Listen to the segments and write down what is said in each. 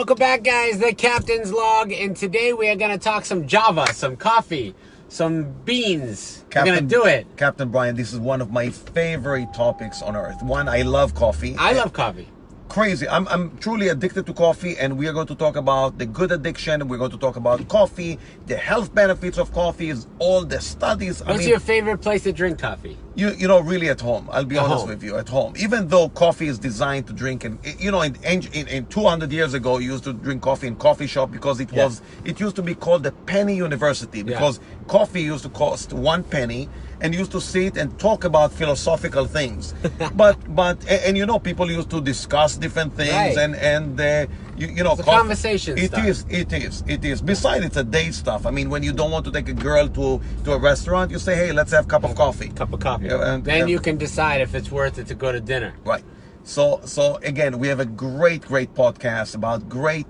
Welcome back, guys. The Captain's Log, and today we are going to talk some Java, some coffee, some beans. We're going to do it. Captain Brian, this is one of my favorite topics on earth. One, I love coffee. I love coffee. Crazy. I'm truly addicted to coffee, and we are going to talk about the good addiction. We're going to talk about coffee, the health benefits of coffee, all the studies. What's your favorite place to drink coffee? You know, really at home. I'll be honest with you, at home. Even though coffee is designed to drink, and you know, in 200 years ago, you used to drink coffee in coffee shop because it used to be called the penny university, because coffee used to cost 1 penny, and used to sit and talk about philosophical things. but you know, people used to discuss different things, you know, it's a conversation stuff. It is. Besides, it's a day stuff. I mean, when you don't want to take a girl to a restaurant, you say, hey, let's have a cup of coffee. And then you can decide if it's worth it to go to dinner. Right. So again, we have a great podcast about great,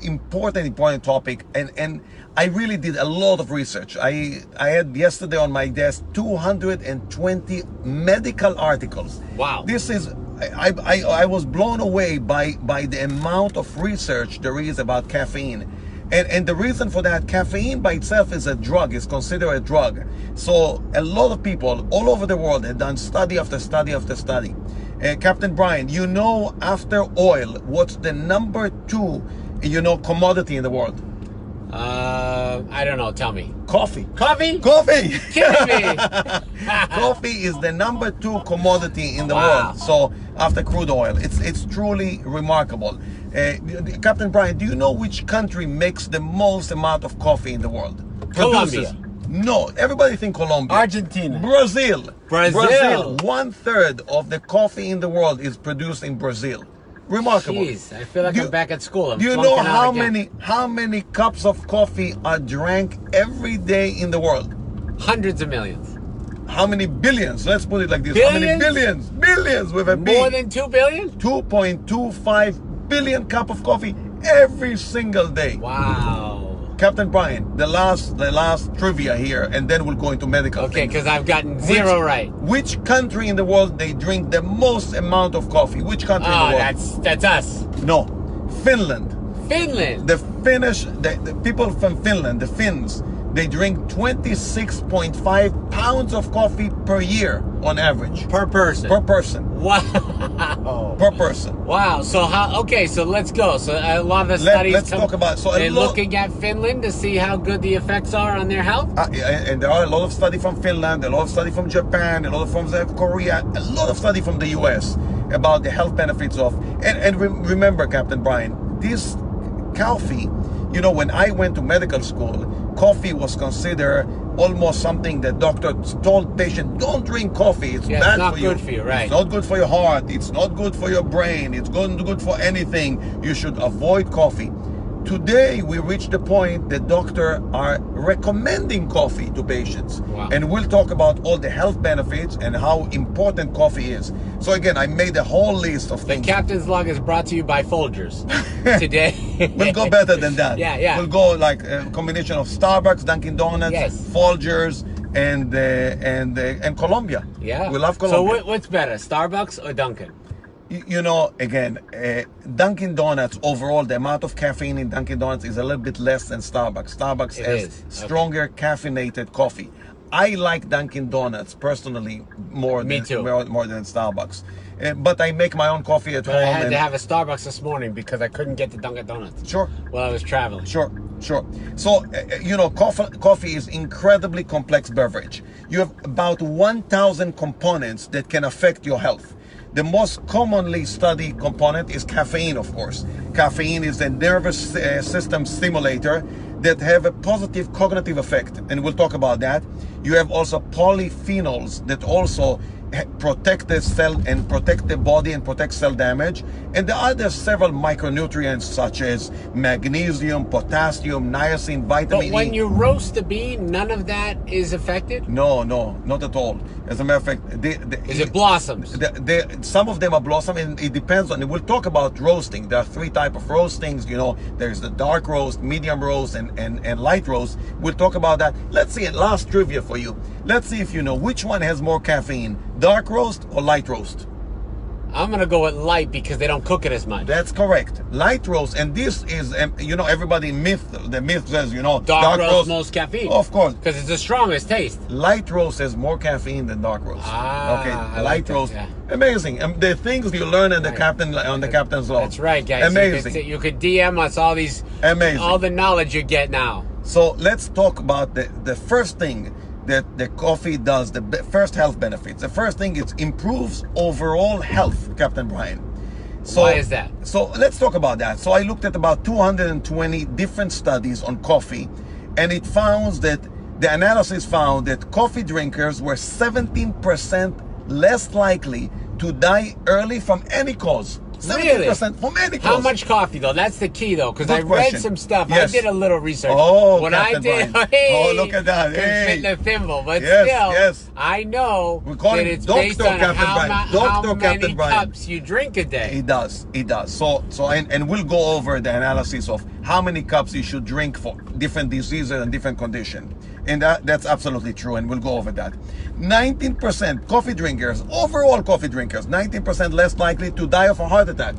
important topic, and I really did a lot of research. I had yesterday on my desk 220 medical articles. Wow. This is, I was blown away by the amount of research there is about caffeine. And the reason for that, caffeine by itself is a drug, is considered a drug. So a lot of people all over the world have done study after study after study. Captain Brian, you know, after oil, what's the number 2, you know, commodity in the world? I don't know. Tell me. Coffee. Coffee? Coffee. Kidding me. Coffee is the number 2 commodity in the world. So after crude oil, it's truly remarkable. Captain Brian, do you know which country makes the most amount of coffee in the world? Colombia. No, everybody think Colombia. Argentina. Brazil. 1/3 of the coffee in the world is produced in Brazil. Remarkable. Jeez, I feel like I'm back at school. Do you know how many cups of coffee are drank every day in the world? Hundreds of millions. How many billions? Let's put it like this. Billions? How many billions? Billions with a B. More than 2 billion? 2.25 billion cup of coffee every single day. Wow. Captain Brian, the last trivia here, and then we'll go into medical. Okay, because I've gotten zero right. Which country in the world they drink the most amount of coffee? Which country in the world? That's us. No, Finland. Finland. The Finnish, the people from Finland, the Finns, they drink 26.5 pounds of coffee per year on average. Per person. Per person. Wow. Per person. Wow. So so let's go. So a lot of the studies let's talk about. So they're looking at Finland to see how good the effects are on their health. And there are a lot of study from Finland, a lot of study from Japan, a lot of from Korea, a lot of study from the US about the health benefits of. And remember, Captain Brian, this coffee. You know, when I went to medical school, coffee was considered almost something that doctors told patients, don't drink coffee, it's bad for you. It's not good for you, right? It's not good for your heart, it's not good for your brain, it's not good for anything. You should avoid coffee. Today, we reached the point that doctors are recommending coffee to patients. Wow. And we'll talk about all the health benefits and how important coffee is. So again, I made a whole list of things. The Captain's Log is brought to you by Folgers today. We'll go better than that. Yeah. We'll go like a combination of Starbucks, Dunkin' Donuts, Folgers, and Colombia. Yeah. We love Colombia. So what's better, Starbucks or Dunkin'? You know, again, Dunkin' Donuts, overall, the amount of caffeine in Dunkin' Donuts is a little bit less than Starbucks. Starbucks has stronger caffeinated coffee. I like Dunkin' Donuts personally more than Starbucks. But I make my own coffee at home. I had to have a Starbucks this morning because I couldn't get to Dunkin' Donuts. Sure. While I was traveling. Sure. So, you know, coffee is incredibly complex beverage. You have about 1,000 components that can affect your health. The most commonly studied component is caffeine, of course. Caffeine is a nervous system stimulator that have a positive cognitive effect, and we'll talk about that. You have also polyphenols that also protect the cell and protect the body and protect cell damage. And there are several micronutrients such as magnesium, potassium, niacin, vitamin E. But when you roast the bean, none of that is affected? No, not at all. As a matter of fact, is it blossoms? Some of them are blossom, and it depends on. We'll talk about roasting. There are 3 types of roastings. You know, there's the dark roast, medium roast, and light roast. We'll talk about that. Let's see. Last trivia for you. Let's see if you know which one has more caffeine: dark roast or light roast. I'm going to go with light because they don't cook it as much. That's correct. Light roast, and this is, everybody the myth says, dark roast most caffeine. Of course. Because it's the strongest taste. Light roast has more caffeine than dark roast. Okay, light roast. Yeah. Amazing. The things you learn in the captain's log. That's right, guys. Amazing. You could DM us all these, all the knowledge you get now. So let's talk about the first thing that the coffee does, the first health benefits. The first thing, it improves overall health, Captain Brian. So, why is that? So let's talk about that. So I looked at about 220 different studies on coffee, and it found that the analysis found that coffee drinkers were 17% less likely to die early from any cause. 70% from any cause. How much coffee though? That's the key though, because I read some stuff. Yes. I did a little research. Oh, what I did, look at that. Fit the thimble, but still, I know that it's based on how many cups you drink a day. It does. And we'll go over the analysis of how many cups you should drink for different diseases and different conditions. And that's absolutely true, and we'll go over that. 19% coffee drinkers, overall coffee drinkers, 19% less likely to die of a heart attack.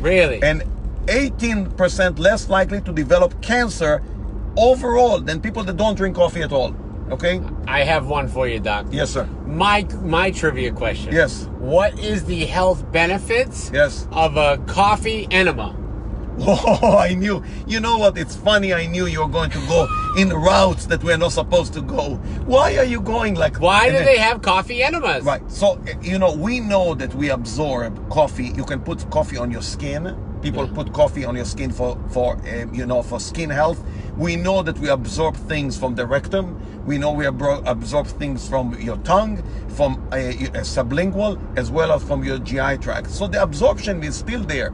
Really? And 18% less likely to develop cancer overall than people that don't drink coffee at all. Okay? I have one for you, Doc. Yes, sir. My trivia question. Yes. What is the health benefits of a coffee enema? Oh, I knew. You know what? It's funny. I knew you were going to go in routes that we're not supposed to go. Why are you going like? Why do they have coffee enemas? Right. So, we know that we absorb coffee. You can put coffee on your skin. People put coffee on your skin for skin health. We know that we absorb things from the rectum. We know we absorb things from your tongue, from sublingual, as well as from your GI tract. So the absorption is still there.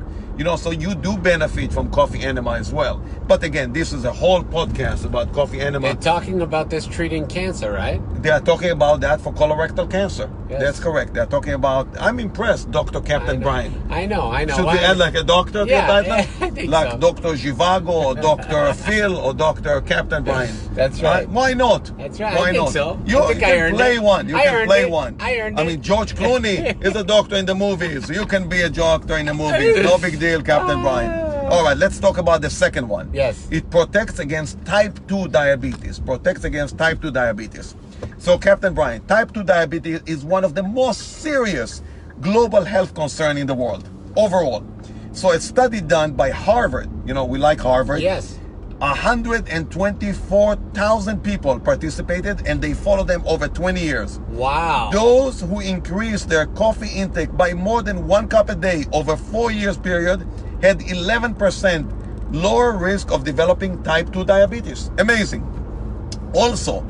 So you do benefit from coffee enema as well. But again, this is a whole podcast about coffee enema. They're talking about this treating cancer, right? They are talking about that for colorectal cancer. Yes. That's correct. They're talking about, I'm impressed, Dr. Captain Brian. I know. Should we add like a doctor to your title? I think like so. Dr. Zhivago or Dr. Phil or Dr. Captain Brian. That's right. Why not? That's right. Why I think not? so. You can play one. You can play one. I earned it. I mean, George Clooney is a doctor in the movies. You can be a doctor in the movies. No big deal, Captain Brian. All right, let's talk about the second one. Yes. It protects against type 2 diabetes. So, Captain Brian, type 2 diabetes is one of the most serious global health concerns in the world, overall. So, a study done by Harvard, we like Harvard. Yes. 124,000 people participated, and they followed them over 20 years. Wow. Those who increased their coffee intake by more than 1 cup a day over 4 years period had 11% lower risk of developing type 2 diabetes. Amazing. Also,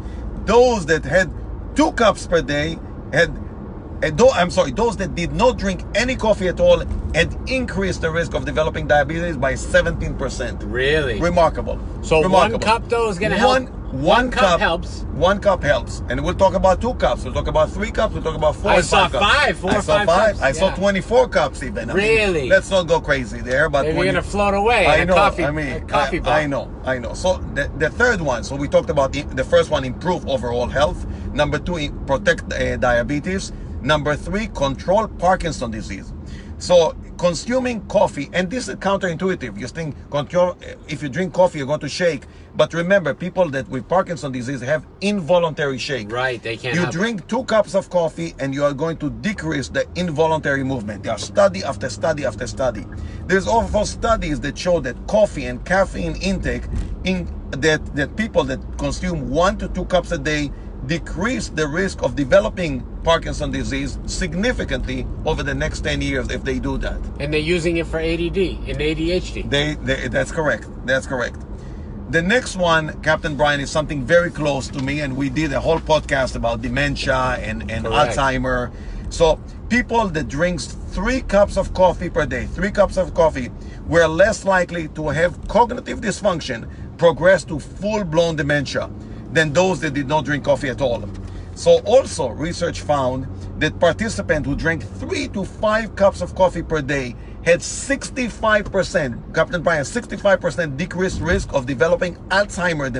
those that had 2 cups per day those that did not drink any coffee at all had increased the risk of developing diabetes by 17%. Really? Remarkable. So Remarkable. 1 cup though is going to help? One cup helps. 1 cup helps. And we'll talk about 2 cups. We'll talk about 3 cups. We'll talk about 4 I saw 5 5, 4 or 5 cups. I saw 24 cups even. Really? Let's not go crazy there. But maybe you're going to float away in a coffee bar. I know. So the third one, so we talked about the first one, improve overall health. Number 2, protect diabetes. Number 3, control Parkinson disease. So consuming coffee, and this is counterintuitive. You think if you drink coffee, you're going to shake. But remember, people that with Parkinson disease have involuntary shake. Right, they can't. You drink 2 cups of coffee, and you are going to decrease the involuntary movement. There are study after study after study. There's also studies that show that coffee and caffeine intake that people that consume 1 to 2 cups a day decrease the risk of developing Parkinson disease significantly over the next 10 years if they do that. And they're using it for ADD and ADHD. That's correct. The next one, Captain Brian, is something very close to me, and we did a whole podcast about dementia and Alzheimer. So people that drinks 3 cups of coffee per day, 3 cups of coffee, were less likely to have cognitive dysfunction, progress to full-blown dementia, than those that did not drink coffee at all. So also, research found that participants who drank 3 to 5 cups of coffee per day had 65%, Captain Brian, 65% decreased risk of developing Alzheimer's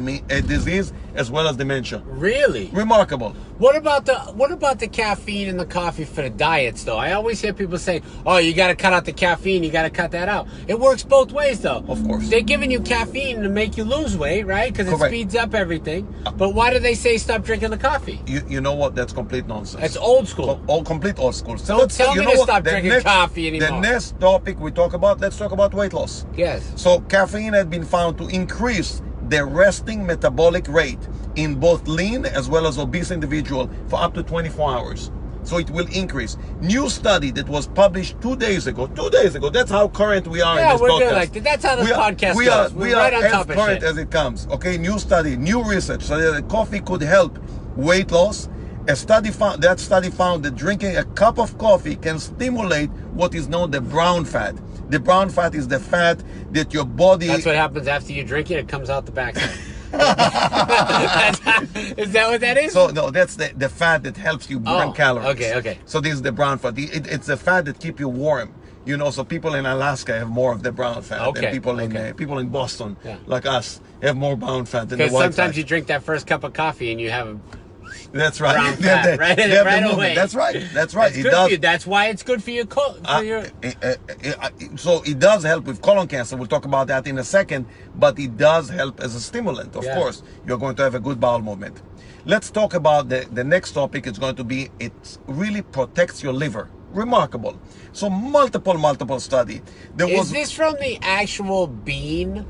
disease as well as dementia. Really? Remarkable. What about the caffeine in the coffee for the diets though? I always hear people say, "Oh, you got to cut out the caffeine. You got to cut that out." It works both ways though. Of course. They're giving you caffeine to make you lose weight, right? Because it Correct. speeds up everything. But why do they say stop drinking the coffee? You know what? That's complete nonsense. That's old school. Complete old school. So Don't tell me to stop drinking coffee anymore. The next topic we talk about, let's talk about weight loss. Yes. So caffeine has been found to increase the resting metabolic rate in both lean as well as obese individual for up to 24 hours. So it will increase. New study that was published 2 days ago. 2 days ago. That's how current we are in this podcast. Yeah, we're good like that. That's how this podcast goes. We right are on top as of current shit. as it comes. Okay, new study, new research. So that coffee could help weight loss. That study found that drinking a cup of coffee can stimulate what is known the brown fat. The brown fat is the fat that your body... That's what happens after you drink it. It comes out the backside. Is that what that is? So no, that's the fat that helps you burn calories. Okay. So this is the brown fat. It's the fat that keep you warm. You know, so people in Alaska have more of the brown fat, and people in Boston, like us, have more brown fat than the white fat. Because sometimes you drink that first cup of coffee and you have that's right. brown fat right away. That's right. That's good for you. That's why it's good for your so it does help with colon cancer. We'll talk about that in a second. But it does help as a stimulant. Of course, you're going to have a good bowel movement. Let's talk about the next topic. It's going to be it really protects your liver. Remarkable. So multiple study. Is this from the actual bean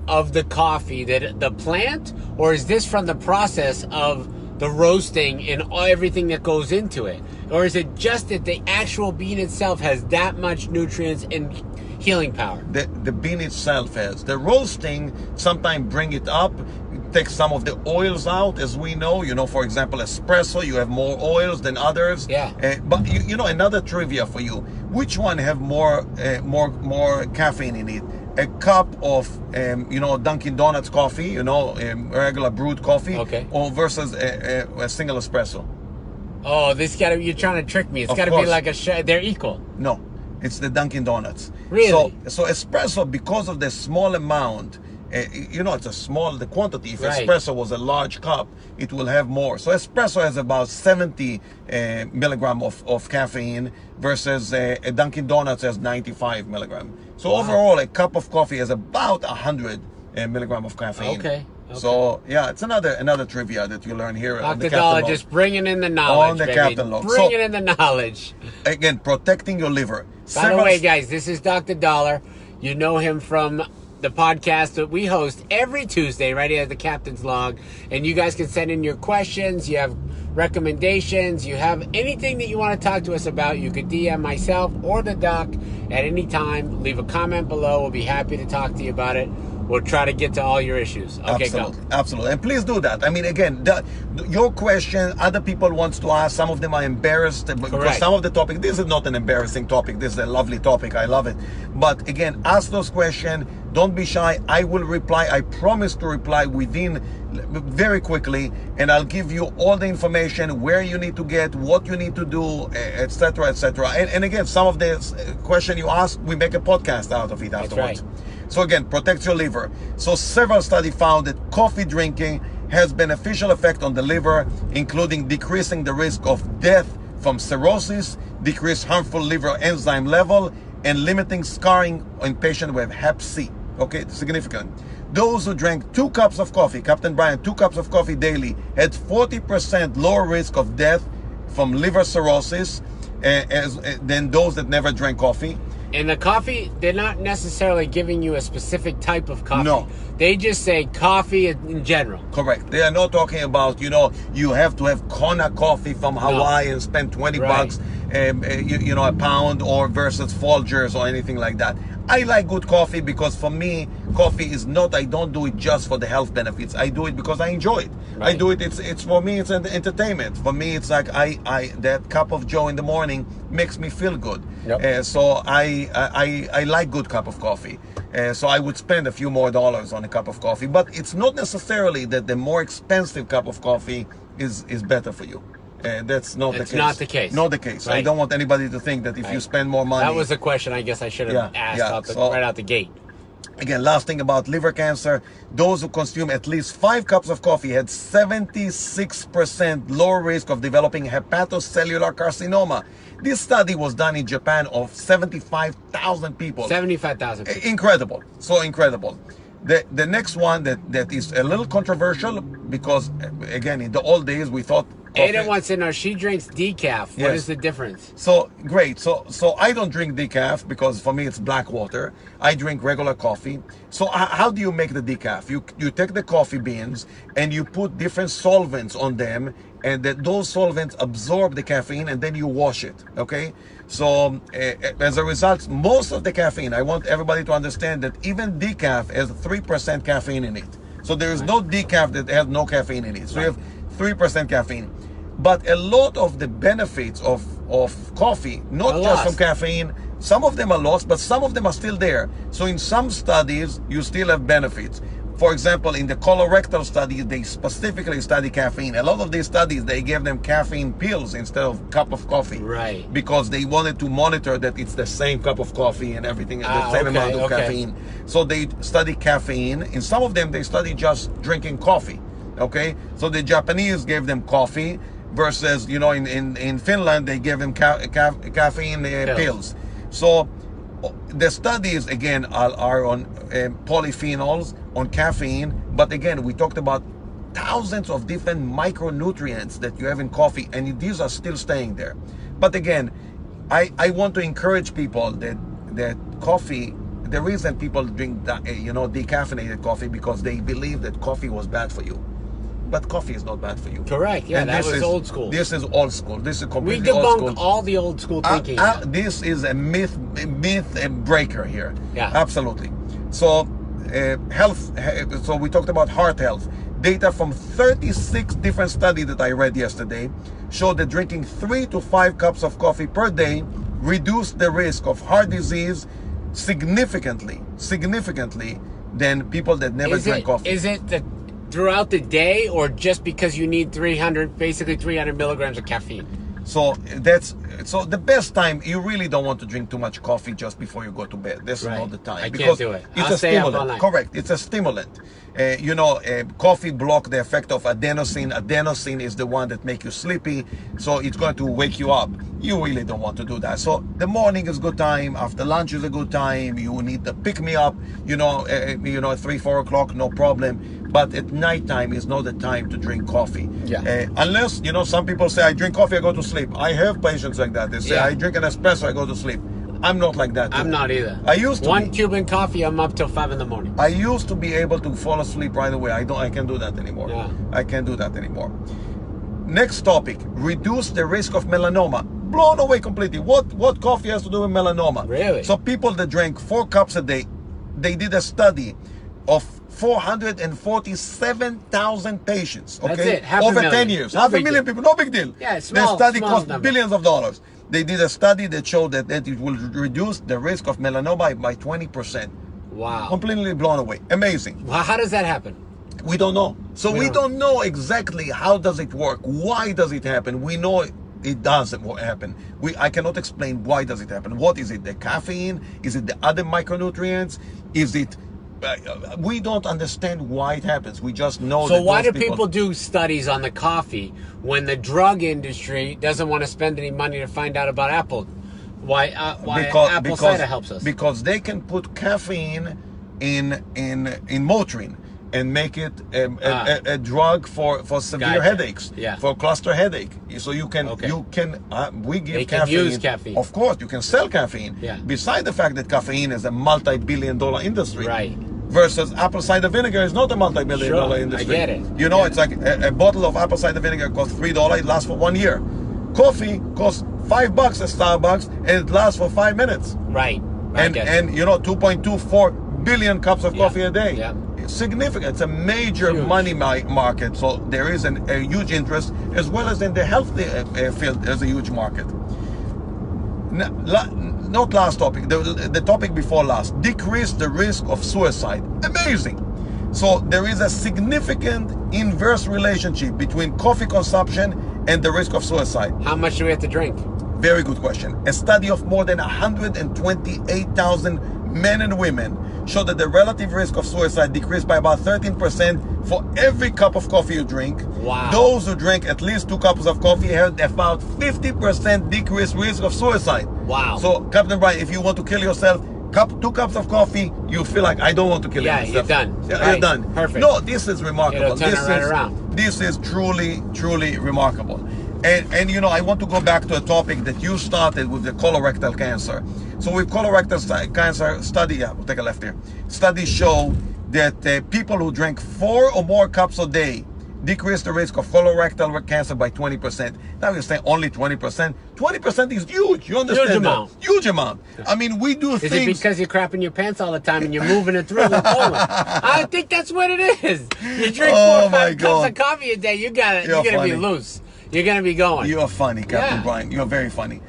of the coffee, the plant, or is this from the process of the roasting and everything that goes into it? Or is it just that the actual bean itself has that much nutrients and healing power? The bean itself has. The roasting sometimes bring it up, take some of the oils out, as we know. You know, for example, espresso, you have more oils than others. Yeah. But you know, another trivia for you. Which one have more caffeine in it? A cup of Dunkin' Donuts coffee, regular brewed coffee, or versus a single espresso. Oh, you're trying to trick me. It's got to be like they're equal. No, it's the Dunkin' Donuts. Really? So espresso, because of the small amount, it's the quantity. If espresso was a large cup, it will have more. So espresso has about 70 milligram of caffeine versus a Dunkin' Donuts has 95 milligram. So overall, a cup of coffee has about 100 milligram of caffeine. Okay. So yeah, it's another trivia that you learn here on the Dr. Dollar just bringing in the knowledge, on the Captain Log. Bringing in the knowledge. Again, protecting your liver. By the way, guys, this is Dr. Dollar. You know him from the podcast that we host every Tuesday right here at the Captain's Log. And you guys can send in your questions. You have recommendations. You have anything that you want to talk to us about. You could DM myself or the doc at any time. Leave a comment below. We'll be happy to talk to you about it. We'll try to get to all your issues. Okay, Absolutely. And please do that. I mean, again, your question, other people wants to ask. Some of them are embarrassed because some of the topic, this is not an embarrassing topic. This is a lovely topic. I love it. But again, ask those questions. Don't be shy. I will reply. I promise to reply very quickly, and I'll give you all the information, where you need to get, what you need to do, etc., etc. And again, some of the question you ask, we make a podcast out of it afterwards. Right. So again, protects your liver. So several studies found that coffee drinking has beneficial effect on the liver, including decreasing the risk of death from cirrhosis, decrease harmful liver enzyme level, and limiting scarring in patients with Hep C. Okay, significant. Those who drank 2 cups of coffee, Captain Brian, 2 cups of coffee daily, had 40% lower risk of death from liver cirrhosis than those that never drank coffee. And the coffee, they're not necessarily giving you a specific type of coffee. No. They just say coffee in general. Correct. They are not talking about, you have to have Kona coffee from Hawaii and spend 20 bucks, a pound, or versus Folgers or anything like that. I like good coffee because for me, coffee is not, I don't do it just for the health benefits. I do it because I enjoy it. Right. I do it, it's for me, it's an entertainment. For me, it's like that cup of joe in the morning makes me feel good. Yep. So I like good cup of coffee. So I would spend a few more dollars on a cup of coffee. But it's not necessarily that the more expensive cup of coffee is better for you. That's not the It's case. not the case. Not the case. I Right. don't want anybody to think that if you spend more money. That was a question I guess I should have asked right out the gate. Again, last thing about liver cancer, those who consume at least 5 cups of coffee had 76% lower risk of developing hepatocellular carcinoma. This study was done in Japan of 75,000 people. 75,000 people. Incredible. So incredible. The next one that is a little controversial because, again, in the old days we thought Ada wants to know, she drinks decaf. What Yes. is the difference? So great. So I don't drink decaf because for me it's black water. I drink regular coffee. So how do you make the decaf? You take the coffee beans and you put different solvents on them, and those solvents absorb the caffeine, and then you wash it. Okay. So as a result, most of the caffeine, I want everybody to understand that even decaf has 3% caffeine in it. So there is no decaf that has no caffeine in it. So you have 3% caffeine. But a lot of the benefits of coffee, not just from caffeine, some of them are lost, but some of them are still there. So in some studies, you still have benefits. For example, in the colorectal study, they specifically study caffeine. A lot of these studies, they gave them caffeine pills instead of cup of coffee. Right. Because they wanted to monitor that it's the same cup of coffee and everything, the same amount of caffeine. So they study caffeine. In some of them, they study just drinking coffee. Okay? So the Japanese gave them coffee versus, in Finland, they gave them caffeine pills. So the studies, again, are on polyphenols, on caffeine, but again, we talked about thousands of different micronutrients that you have in coffee, and these are still staying there. But again, I want to encourage people that coffee, the reason people drink decaffeinated coffee, because they believe that coffee was bad for you. But coffee is not bad for you. Correct. Yeah, that was old school. This is old school. This is completely old school. We debunked all the old school thinking. This is a myth breaker here. Yeah. Absolutely. So health. So we talked about heart health. Data from 36 different studies that I read yesterday showed that drinking 3 to 5 cups of coffee per day reduced the risk of heart disease significantly than people that never drank coffee. Is it throughout the day, or just because you need 300 milligrams of caffeine? So the best time, you really don't want to drink too much coffee just before you go to bed. This is not the time. I can't do it. It's a stimulant. Correct. It's a stimulant. Coffee block the effect of adenosine. Adenosine is the one that makes you sleepy, so it's going to wake you up. You really don't want to do that. So the morning is a good time. After lunch is a good time. You need the pick me up. At 3-4 o'clock, no problem. But at nighttime is not the time to drink coffee. Yeah. Unless, some people say, I drink coffee, I go to sleep. I have patients like that. They say, I drink an espresso, I go to sleep. I'm not like that. I'm not either. I used to One Cuban coffee, I'm up till 5 in the morning. I used to be able to fall asleep right away. I can't do that anymore. Yeah. I can't do that anymore. Next topic, reduce the risk of melanoma. Blown away completely. What coffee has to do with melanoma? Really? So people that drank 4 cups a day, they did a study of 447,000 patients. Okay, that's it. Half over a million. 10 years. No half a big million deal. people. No big deal. Yeah, it's small. The study small cost number. billions of dollars. They did a study that showed that it will reduce the risk of melanoma by 20%. Wow. Completely blown away. Amazing. Well, how does that happen? We don't know. So we don't know exactly how does it work. Why does it happen? We know it does happen. I cannot explain why does it happen. What is it? The caffeine? Is it the other micronutrients? Is it? We don't understand why it happens. We just know. So why do people do studies on the coffee when the drug industry doesn't want to spend any money to find out about apple? Why apple cider helps us? Because they can put caffeine in Motrin and make it a drug for severe headaches, for cluster headache. So you can we give caffeine. Use caffeine. Of course, you can sell caffeine. Yeah. Beside the fact that caffeine is a multi-billion-dollar industry. Right. Versus apple cider vinegar is not a multi-billion-dollar industry. I get it. It's like a bottle of apple cider vinegar costs $3. It lasts for 1 year. Coffee costs $5 at Starbucks and it lasts for 5 minutes. Right. And 2.24 billion cups of coffee a day. Yeah. It's significant. It's a major money market. So there is a huge interest, as well as in the health field. There's a huge market. Not last topic, the topic before last, decrease the risk of suicide. Amazing. So there is a significant inverse relationship between coffee consumption and the risk of suicide. How much do we have to drink? Very good question. A study of more than 128,000 men and women showed that the relative risk of suicide decreased by about 13% for every cup of coffee you drink. Wow. Those who drink at least 2 cups of coffee had about 50% decreased risk of suicide. Wow. So, Captain Brian, if you want to kill yourself, 2 cups of coffee, you feel like, I don't want to kill myself. You're done. Yeah, right. you're done. Perfect. No, this is remarkable. It'll turn it right around. This is truly, truly remarkable. And you know, I want to go back to a topic that you started with the colorectal cancer. So with colorectal cancer study, we'll take a left here. Studies show that people who drink 4 or more cups a day decrease the risk of colorectal cancer by 20%. Now you're saying only 20%. 20% is huge. You understand? Huge amount. Huge amount. I mean, we do things. Is it because you're crapping your pants all the time and you're moving it through the colon? I think that's what it is. You drink 4 or 5 cups of coffee a day, you're gonna be loose. You're gonna be going. You're funny, Captain Brian. You're very funny.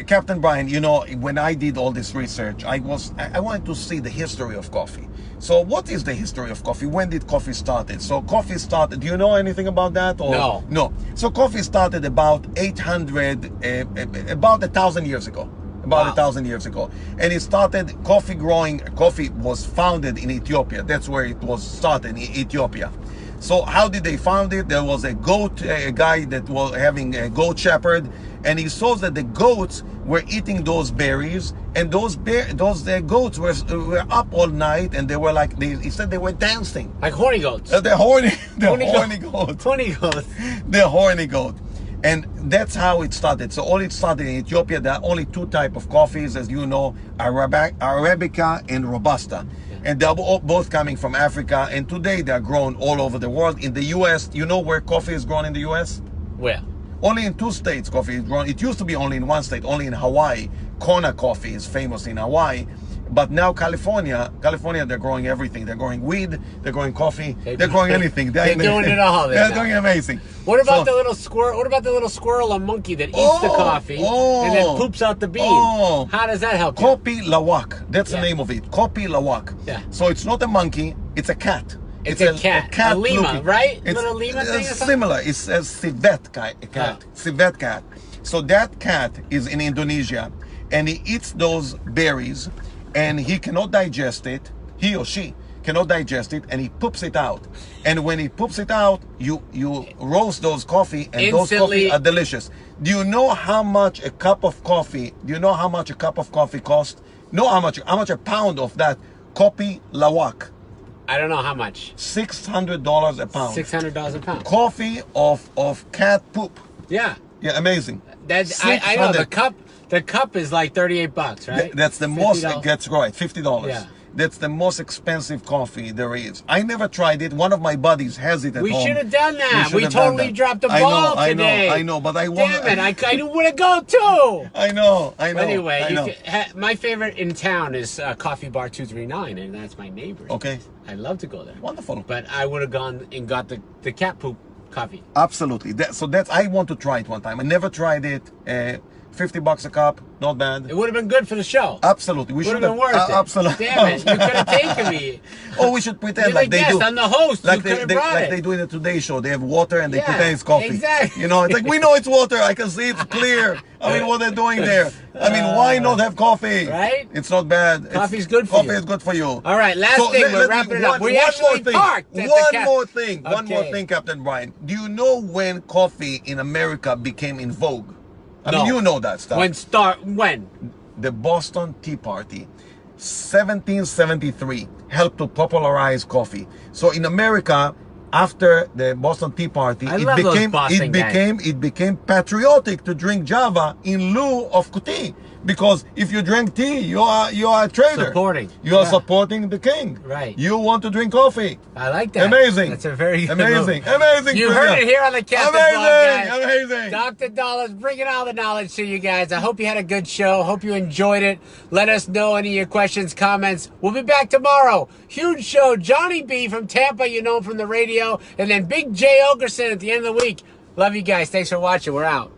Captain Brian, you know, when I did all this research, I wanted to see the history of coffee. So what is the history of coffee? When did coffee started? So coffee started, do you know anything about that? Or? No. No. So coffee started about 1,000 years ago. About 1,000 years ago. And it started, coffee was founded in Ethiopia. That's where it was started, in Ethiopia. So how did they found it? There was a guy that was having a goat shepherd, and he saw that the goats were eating those berries, and those goats were up all night, and they were like, he said they were dancing. Like horny goats. The horny goat. Horny goats. The horny goat. And that's how it started. So all it started in Ethiopia. There are only 2 types of coffees, as you know, Arabica and Robusta. And they're both coming from Africa, and today they're grown all over the world. In the US, you know where coffee is grown in the US? Where? Only in 2 states coffee is grown. It used to be only in 1 state, only in Hawaii. Kona coffee is famous in Hawaii. But now California, they're growing everything. They're growing weed, they're growing coffee, they're growing anything. They're doing it all. They're doing amazing. What about the little squirrel? What about the little squirrel or monkey that eats the coffee and then poops out the bean? How does that help you? Kopi Lawak. That's the name of it. Kopi Lawak. Yeah. So it's not a monkey, it's a cat. It's a cat. A lima, looking. right? It's little lima thing or something? Similar. It's a civet cat. Civet cat. So that cat is in Indonesia, and he eats those berries, and he cannot digest it. He or she cannot digest it, and he poops it out. And when he poops it out, you roast those coffee, and those coffee are delicious. Do you know how much a cup of coffee? Do you know how much a cup of coffee costs? Know how much a pound of that Kopi Lawak? I don't know how much. $600 a pound. $600 a pound. Coffee of cat poop. Yeah. Yeah, amazing. I know the cup. The cup is like $38, right? That's the most. Gets right. $50. Yeah. That's the most expensive coffee there is. I never tried it. One of my buddies has it at home. We should have done that. We totally dropped the ball today. I know, but I want. Damn it! I want to go too. I know. Anyway, my favorite in town is Coffee Bar 239, and that's my neighbor. Okay. I'd love to go there. Wonderful. But I would have gone and got the cat poop coffee. Absolutely. I want to try it one time. I never tried it. $50 a cup, not bad. It would have been good for the show. Absolutely, we should have been worth it. Absolutely. Damn it! You could have taken me. Oh, we should pretend like they do. I'm the host. Like they do in the Today Show. They have water and they pretend it's coffee. Exactly. You know, it's like we know it's water. I can see it's clear. I mean, what they're doing there. I mean, why not have coffee? Right? It's not bad. Coffee's good for you. Coffee is good for you. All right, last thing. We're wrapping it up. We actually parked. One more thing, Captain Brian. Do you know when coffee in America became in vogue? I mean, you know that stuff. When? The Boston Tea Party, 1773, helped to popularize coffee. So in America, after the Boston Tea Party, it became patriotic to drink Java in lieu of tea. Because if you drink tea, you are a traitor. You are supporting the king. Right. You want to drink coffee. I like that. Amazing. That's a very good amazing. move. Amazing. You heard it here on the Captain's Blog, guys. Amazing. Dr. Dollars bringing all the knowledge to you guys. I hope you had a good show. Hope you enjoyed it. Let us know any of your questions, comments. We'll be back tomorrow. Huge show. Johnny B from Tampa, you know him from the radio. And then Big J. Ogerson at the end of the week. Love you guys. Thanks for watching. We're out.